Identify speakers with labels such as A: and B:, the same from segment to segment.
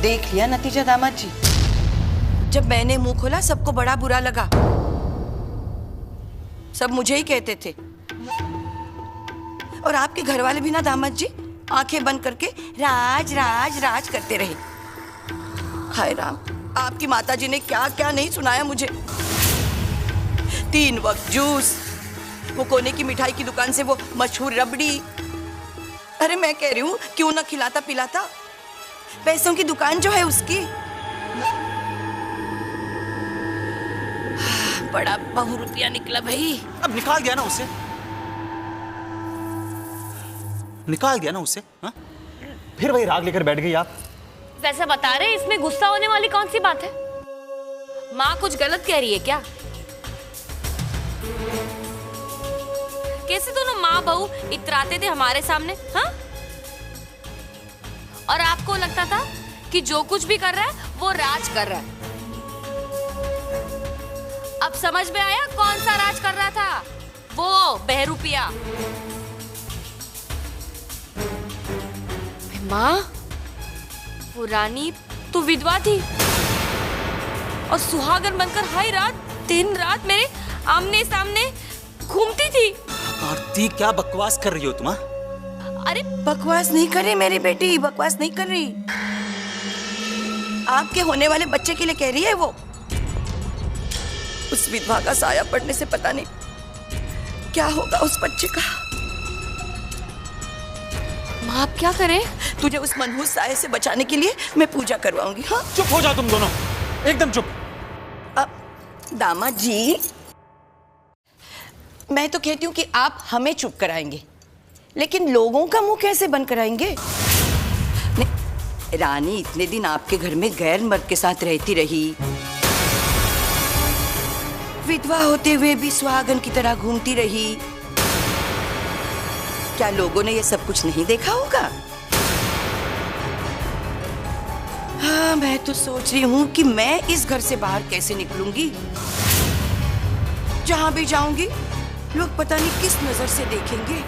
A: देख लिया नतीजा दामाद जी। जब मैंने मुंह खोला सबको बड़ा बुरा लगा। सब मुझे ही कहते थे। और आपके घर वाले भी ना दामाद जी आंखें बंद करके राज राज राज करते रहे। हाय राम, आपकी माताजी ने क्या क्या नहीं सुनाया मुझे। 3 वक्त जूस, वो कोने की मिठाई की दुकान से वो मशहूर रबड़ी। अरे मैं कह रही हूँ क्यों ना खिलाता पिलाता। पैसों की दुकान जो है उसकी। बड़ा बहुरुपिया निकला भाई।
B: अब निकाल दिया ना उसे, निकाल दिया ना उसे। हाँ? फिर वही राग लेकर बैठ गई आप।
C: वैसे बता रहे इसमें गुस्सा होने वाली कौन सी बात है? माँ कुछ गलत कह रही है क्या? कैसे दोनों माँ बहू इतराते थे हमारे सामने, हाँ? और आपको लगता था कि जो कुछ भी कर रहा है वो राज कर रहा है। अब समझ में आया कौन सा राज कर रहा था? वो बहरूपिया। माँ, वो रानी तो विधवा थी और सुहागन बनकर हर रात दिन रात मेरे आमने सामने घूमती थी।
B: आरती क्या बकवास कर रही हो तुम?
A: अरे बकवास नहीं कर रही मेरी बेटी, बकवास नहीं कर रही। आपके होने वाले बच्चे के लिए कह रही है वो। उस विधवा का साया पड़ने से पता नहीं क्या होगा उस बच्चे का।
C: माँ आप क्या करें?
A: तुझे उस मनहूस साये से बचाने के लिए मैं पूजा करवाऊंगी। हाँ
B: चुप हो जाओ तुम दोनों, एकदम चुप।
A: अब दामाद जी, मैं तो कहती हूँ कि आप हमें चुप कराएंगे, लेकिन लोगों का मुंह कैसे बंद कराएंगे? रानी इतने दिन आपके घर में गैर मर्द के साथ रहती रही, विधवा होते हुए भी सुहागन की तरह घूमती रही। क्या लोगों ने ये सब कुछ नहीं देखा होगा? हाँ, मैं तो सोच रही हूँ कि मैं इस घर से बाहर कैसे निकलूंगी। जहां भी जाऊंगी लोग पता नहीं किस नजर से देखेंगे,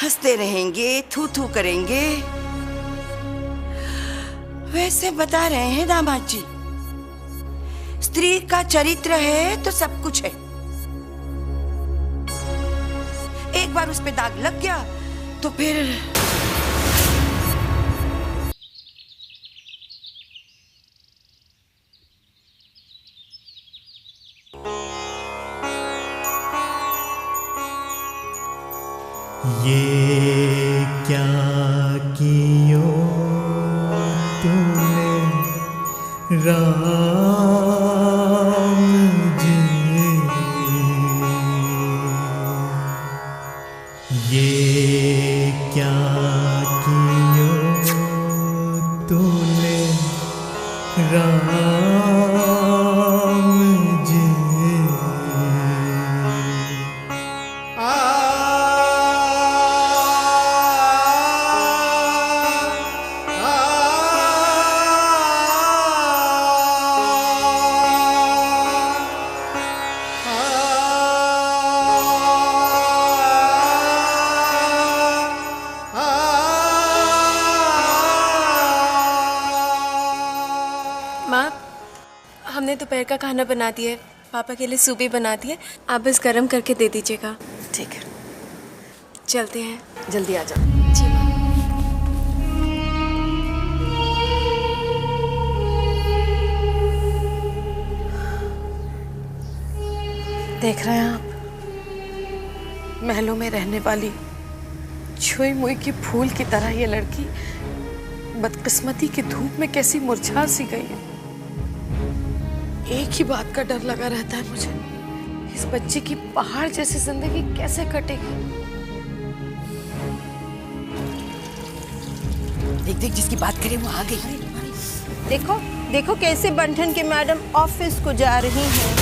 A: हंसते रहेंगे, थू थू करेंगे। वैसे बता रहे हैं दामाद जी, स्त्री का चरित्र है तो सब कुछ है। एक बार उस पे दाग लग गया तो फिर
D: ये क्या कियो तूने राम जी, ये क्या कियो तूने राम जी।
E: माँ, हमने दोपहर का खाना बना दिया है, पापा के लिए सूप भी बना दिया है, आप बस गर्म करके दे दीजिएगा।
A: ठीक है,
E: चलते हैं।
A: जल्दी आ जाओ।
E: जी माँ।
A: देख रहे हैं आप, महलों में रहने वाली छुई मुई की फूल की तरह ये लड़की बदकिस्मती की धूप में कैसी मुरझा सी गई है। एक ही बात का डर लगा रहता है मुझे, इस बच्चे की पहाड़ जैसी जिंदगी कैसे कटेगी। देख देख, जिसकी बात करें वो आ गई।
F: देखो देखो कैसे बंठन के मैडम ऑफिस को जा रही हैं।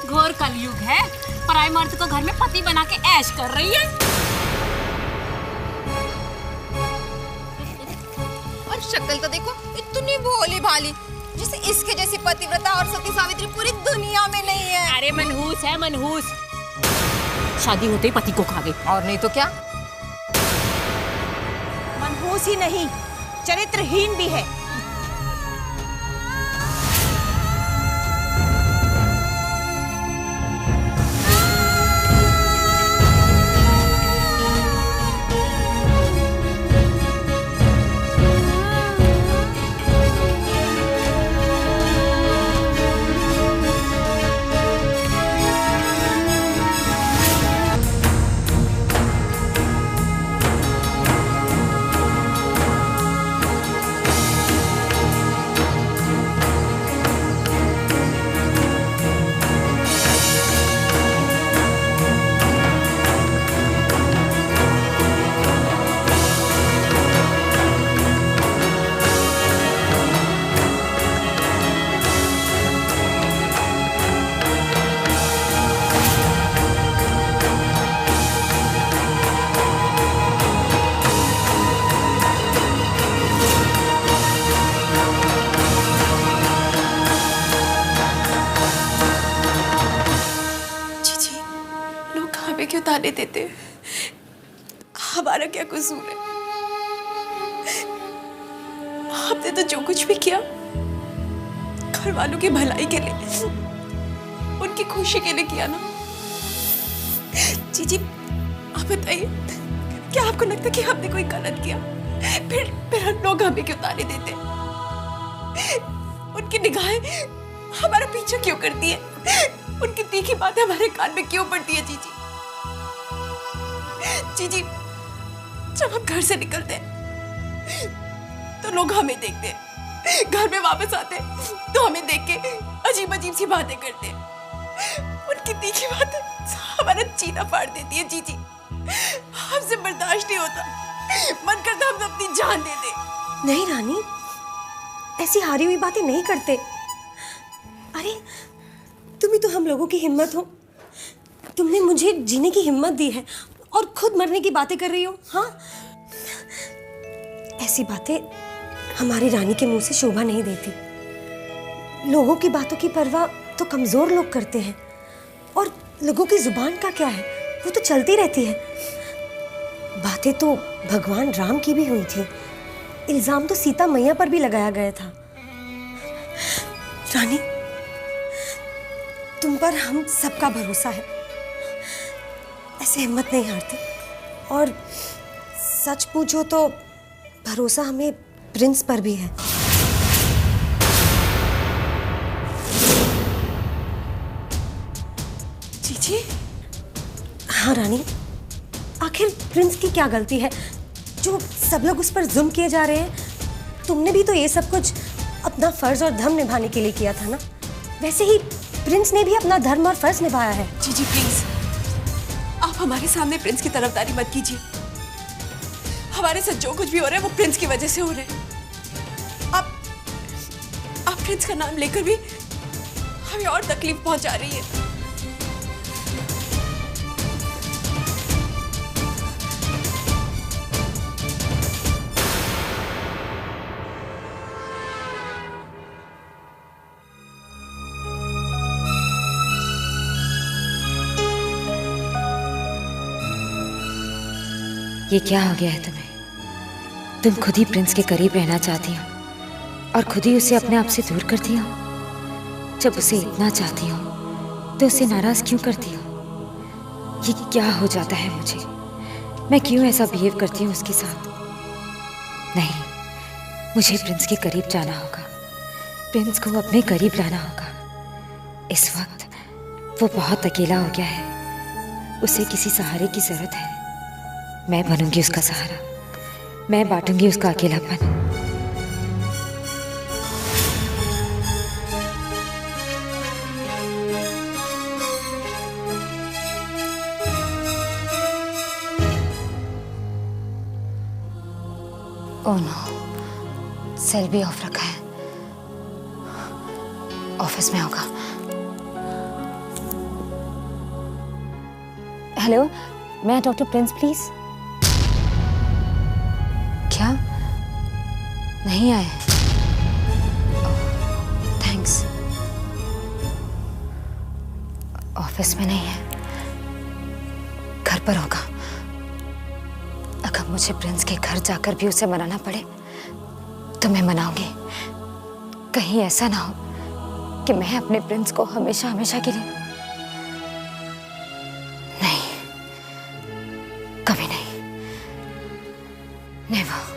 C: घोर कलयुग है, पराई मर्द को घर में पति बना के ऐश कर रही है।
G: और शक्ल तो देखो, इतनी भोली भाली,
F: जैसे इसके जैसी पतिव्रता और सती सावित्री पूरी दुनिया में नहीं है।
G: अरे मनहूस है मनहूस, शादी होते ही पति को खा गई, और नहीं तो क्या।
F: मनहूस ही नहीं, चरित्रहीन भी है।
E: क्यों ताने देते? हमारा क्या कसूर है? आपने तो जो कुछ भी किया घर वालों की भलाई के लिए, उनकी खुशी के लिए किया ना। जी आप बताइए, क्या आपको लगता कि हमने कोई गलत किया? फिर लोग हमें क्यों ताने देते? उनकी निगाहें हमारा पीछा क्यों करती है? उनकी तीखी बातें हमारे कान में क्यों पड़ती है? जी जब हम घर से निकलते हैं तो लोग हमें देखते हैं, घर में वापस आते हैं तो हमें देख के अजीब अजीब सी बातें करते हैं। उनकी तीखी बातें हमारा जीना फाड़ देती है। जी हमसे बर्दाश्त नहीं होता, मन करता हम अपनी जान दे दे।
H: नहीं रानी, ऐसी हारी हुई बातें नहीं करते। अरे तुम ही तो हम लोगों की हिम्मत हो। तुमने मुझे जीने की हिम्मत दी है और खुद मरने की बातें कर रही हो। हाँ, ऐसी बातें हमारी रानी के मुंह से शोभा नहीं देती। लोगों की बातों की परवाह तो कमजोर लोग करते हैं, और लोगों की जुबान का क्या है, वो तो चलती रहती है। बातें तो भगवान राम की भी हुई थी, इल्जाम तो सीता मैया पर भी लगाया गया था। रानी, तुम पर हम सबका भरोसा है, ऐसे हिम्मत नहीं हारती। और सच पूछो तो भरोसा हमें प्रिंस पर भी है।
E: जी
H: हाँ रानी, आखिर प्रिंस की क्या गलती है जो सब लोग उस पर जुल्म किए जा रहे हैं? तुमने भी तो ये सब कुछ अपना फर्ज और धर्म निभाने के लिए किया था ना। वैसे ही प्रिंस ने भी अपना धर्म और फर्ज निभाया है।
E: जी प्लीज, आप हमारे सामने प्रिंस की तरफदारी मत कीजिए। हमारे साथ जो कुछ भी हो रहा है वो प्रिंस की वजह से हो रहा है। आप प्रिंस का नाम लेकर भी हमें और तकलीफ पहुंचा रही है।
C: ये क्या हो गया है तुम्हें? तुम खुद ही प्रिंस के करीब रहना चाहती हो और खुद ही उसे अपने आप से दूर करती हो। जब उसे इतना चाहती हो तो उसे नाराज क्यों करती हो? ये क्या हो जाता है मुझे? मैं क्यों ऐसा बिहेव करती हूँ उसके साथ? नहीं, मुझे प्रिंस के करीब जाना होगा, प्रिंस को अपने करीब लाना होगा। इस वक्त वो बहुत अकेला हो गया है, उसे किसी सहारे की जरूरत है। मैं बनूंगी उसका सहारा, मैं बांटूंगी उसका अकेलापन। ओह नो, सेल भी ऑफ रखा है। ऑफिस में होगा। हेलो, मैं डॉक्टर प्रिंस प्लीज। क्या नहीं आए? ऑफिस में नहीं है, घर पर होगा। अगर मुझे प्रिंस के घर जाकर भी उसे मनाना पड़े तो मैं मनाऊंगी। कहीं ऐसा ना हो कि मैं अपने प्रिंस को हमेशा हमेशा के लिए, नहीं, कभी नहीं, नेवर।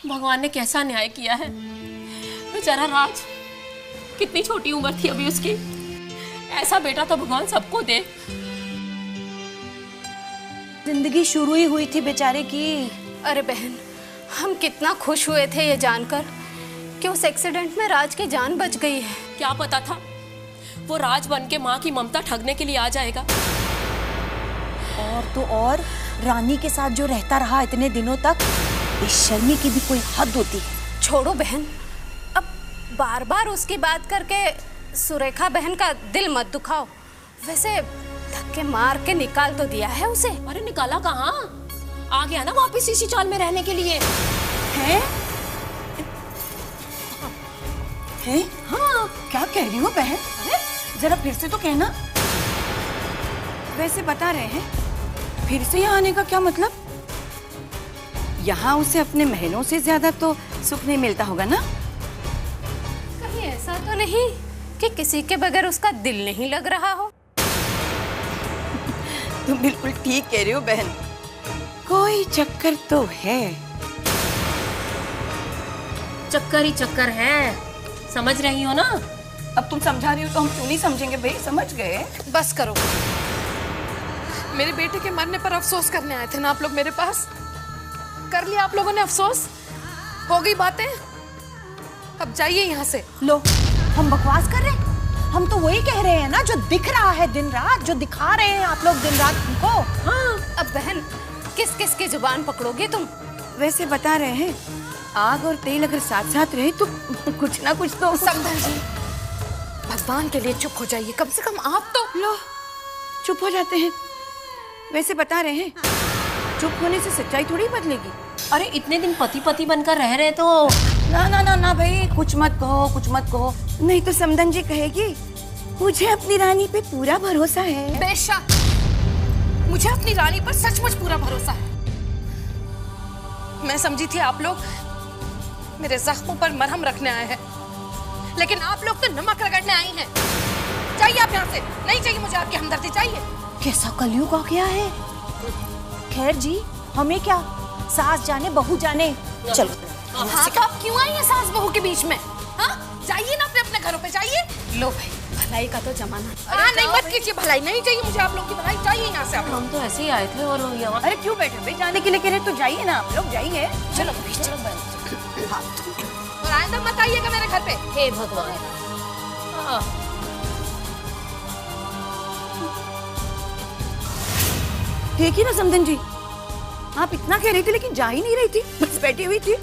G: भगवान ने कैसा न्याय किया है। बेचारा राज, कितनी छोटी उम्र थी अभी उसकी। ऐसा बेटा तो भगवान सबको दे।
H: जिंदगी शुरू ही हुई थी बेचारे की।
E: अरे बहन, हम कितना खुश हुए थे ये जानकर कि उस एक्सीडेंट में राज की जान बच गई है।
G: क्या पता था वो राज बन के माँ की ममता ठगने के लिए आ जाएगा।
H: और तो और रानी के साथ जो रहता रहा इतने दिनों तक, इस शर्मी की भी कोई हद होती है।
E: छोड़ो बहन, अब बार बार उसकी बात करके सुरेखा बहन का दिल मत दुखाओ। वैसे धक्के मार के निकाल तो दिया है उसे।
G: अरे निकाला कहाँ, आ गया ना वापस इसी चाल में रहने के लिए।
A: है? हाँ, क्या कह रही हो बहन? अरे जरा फिर से तो कहना। वैसे बता रहे हैं, फिर से यहाँ आने का क्या मतलब? यहाँ उसे अपने महलों से ज्यादा तो सुख नहीं मिलता होगा ना?
E: कहीं ऐसा तो नहीं कि किसी के बगैर उसका दिल नहीं लग रहा हो?
A: तुम बिल्कुल ठीक कह रही हो बहन, कोई चक्कर तो है।
G: चक्कर ही चक्कर है, समझ रही हो ना?
A: अब तुम समझा रही हो तो हम क्यों नहीं समझेंगे भाई, समझ गए।
E: बस करो। मेरे बेटे के मरने पर अफसोस करने आए थे ना आप लोग मेरे पास? कर लिया आप लोगों ने अफसोस? हो गई बातें? अब जाइए यहाँ से।
H: लो, हम बकवास कर रहे हैं? हम तो वही कह रहे हैं ना जो दिख रहा है दिन रात, जो दिखा रहे हैं आप लोग दिन रात हमको।
E: हाँ, अब बहन किस किस की जुबान पकड़ोगे तुम?
A: वैसे बता रहे हैं, आग और तेल अगर साथ साथ रहे तो कुछ ना कुछ तो।
E: समझल जी, भगवान के लिए चुप हो जाइए, कम से कम आप तो।
A: लो, चुप हो जाते हैं। वैसे बता रहे हैं, चुप होने से सच्चाई थोड़ी बदलेगी।
G: अरे इतने दिन पति पति बनकर रह रहे तो।
A: ना ना ना ना भाई, कुछ मत कहो, कुछ मत कहो, नहीं तो समदन जी कहेगी मुझे अपनी रानी पे पूरा भरोसा है।
E: बेशक, मुझे अपनी रानी पर सचमुच पूरा भरोसा है। मैं समझी थी आप लोग मेरे जख्मों पर मरहम रखने आए हैं, लेकिन आप लोग तो नमक रगड़ने आई हैं। जाइए आप यहाँ से, नहीं चाहिए मुझे आपकी हमदर्दी, चाहिए।
H: कैसा कलयुग आ गया है। खैर जी, हमें क्या, सास जाने बहू जाने। चलो।
E: हाँ, तो आप क्यों आई हैं सास बहू के बीच में? हाँ, जाइए ना अपने अपने घरों पे, जाइए। लो भाई, भलाई का तो जमाना। हाँ, नहीं मत कीजिए भलाई, नहीं चाहिए मुझे आप लोग की भलाई, जाइए यहाँ से आप लोग।
G: हम तो ऐसे ही आए थे और यहाँ।
A: अरे क्यों बैठे भाई, जाने के लिए कह रहे तो जाइए ना आप लोग, जाइए।
E: चलो और आइंदा मत आइएगा मेरे घर पे।
G: हे भगवान। हाँ।
A: ठीक ही ना समदन जी, आप इतना कह रही थी लेकिन जा ही नहीं रही थी, बस बैठी हुई थी।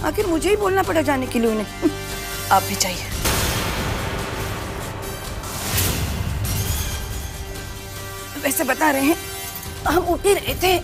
A: आखिर मुझे ही बोलना पड़ा जाने के लिए उन्हें। आप भी चाहिए। वैसे बता रहे हैं, हम उठे रहे थे।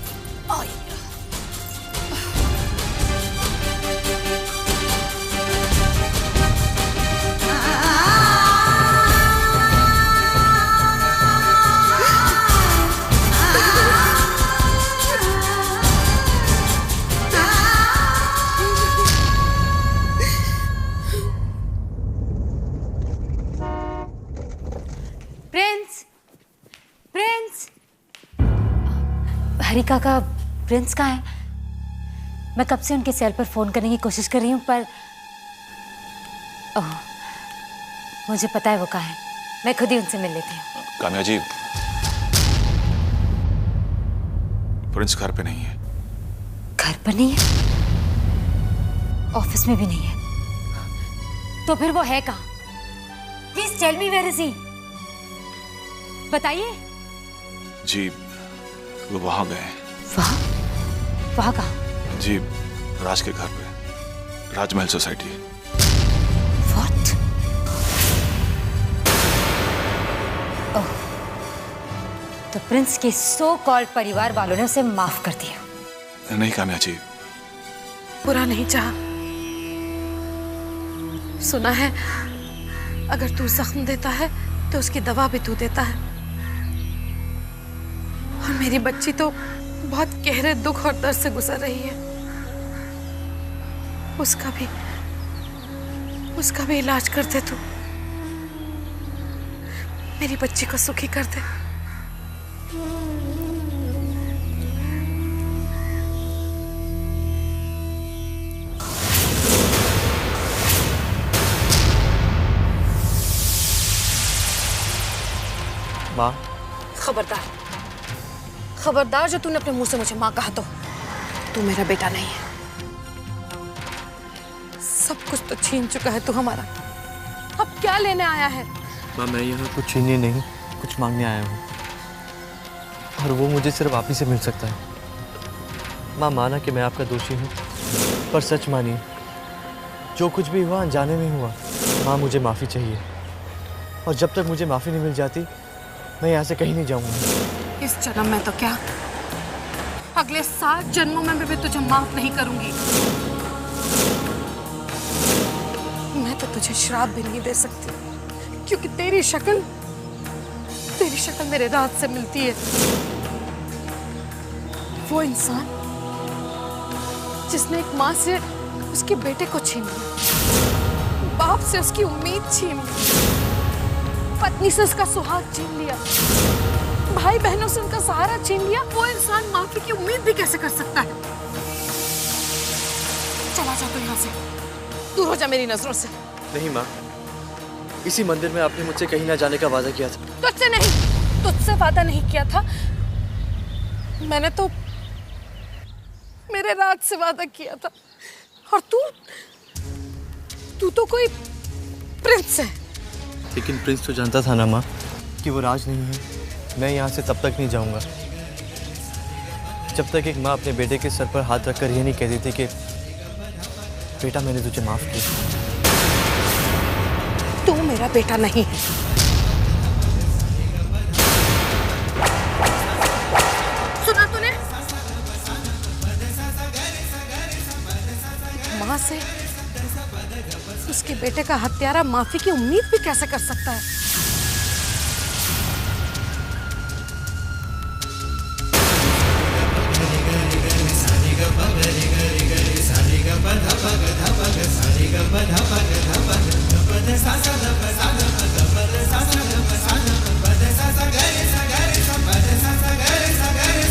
C: Prince, Prince. हरी काका, प्रिंस कहाँ है? मैं कब से उनके सेल पर फोन करने की कोशिश कर रही हूँ पर ओह, मुझे पता है वो कहाँ है। मैं खुद ही उनसे मिल लेती हूँ।
B: काम्या जी, प्रिंस घर पे नहीं है।
C: घर पर नहीं है? ऑफिस में भी नहीं है? तो फिर वो है कहाँ? Please tell me where is he. बताइए।
B: जी, वो वहां गए हैं।
C: वहाँ? वहाँ कहाँ?
B: जी, राज के घर पे, राजमहल सोसाइटी।
C: What? ओह, तो प्रिंस के सो कॉल्ड परिवार वालों ने उसे माफ कर दिया।
B: नहीं काम्या जी,
E: बुरा नहीं चाहा, सुना है अगर तू जख्म देता है तो उसकी दवा भी तू देता है। और मेरी बच्ची तो बहुत गहरे दुख और दर्द से गुजर रही है। उसका भी इलाज कर दे तू। मेरी बच्ची को सुखी कर दे।
I: माँ,
E: खबरदार जो तूने अपने मुंह से मुझे माँ कहा तो तू मेरा बेटा नहीं है। सब कुछ तो छीन चुका है तू हमारा। अब क्या लेने आया है?
I: माँ मैं यहाँ कुछ छीनने नहीं, कुछ मांगने आया हूँ, और वो मुझे सिर्फ आप ही से मिल सकता है। माँ माना कि मैं आपका दोषी हूँ, पर सच मानिए जो कुछ भी हुआ अनजाने में हुआ। माँ मुझे माफ़ी चाहिए, और जब तक मुझे माफ़ी नहीं मिल जाती मैं यहाँ से कहीं नहीं जाऊँगा।
E: इस जन्म में तो क्या, अगले 7 जन्मों में भी तुझे माफ नहीं करूंगी। मैं तो तुझे श्राप भी नहीं दे सकती, क्योंकि तेरी शक्ल मेरे राज से मिलती है। वो इंसान जिसने एक माँ से उसके बेटे को छीन लिया, बाप से उसकी उम्मीद छीन ली, पत्नी से उसका सुहाग छीन लिया, भाई बहनों से उनका सहारा छीन लिया, वो इंसान माफी की उम्मीद भी कैसे कर सकता है? चला जा तू यहाँ से, दूर हो जा मेरी नजरों से।
I: नहीं माँ, इसी मंदिर में आपने मुझसे कहीं ना जाने का वादा किया था।
E: तुझसे नहीं, तुझसे वादा नहीं किया था मैंने, तो मेरे राज से वादा किया था। और तू तो कोई प्रिंस है।
I: लेकिन प्रिंस तो जानता था ना माँ कि वो राज नहीं है। मैं यहाँ से तब तक नहीं जाऊँगा जब तक एक माँ अपने बेटे के सर पर हाथ रखकर ये नहीं कहती थी कि बेटा मैंने तुझे माफ किया।
E: तू मेरा बेटा नहीं है। सुना तूने? माँ से उसके बेटे का हत्यारा माफी की उम्मीद भी कैसे कर सकता है?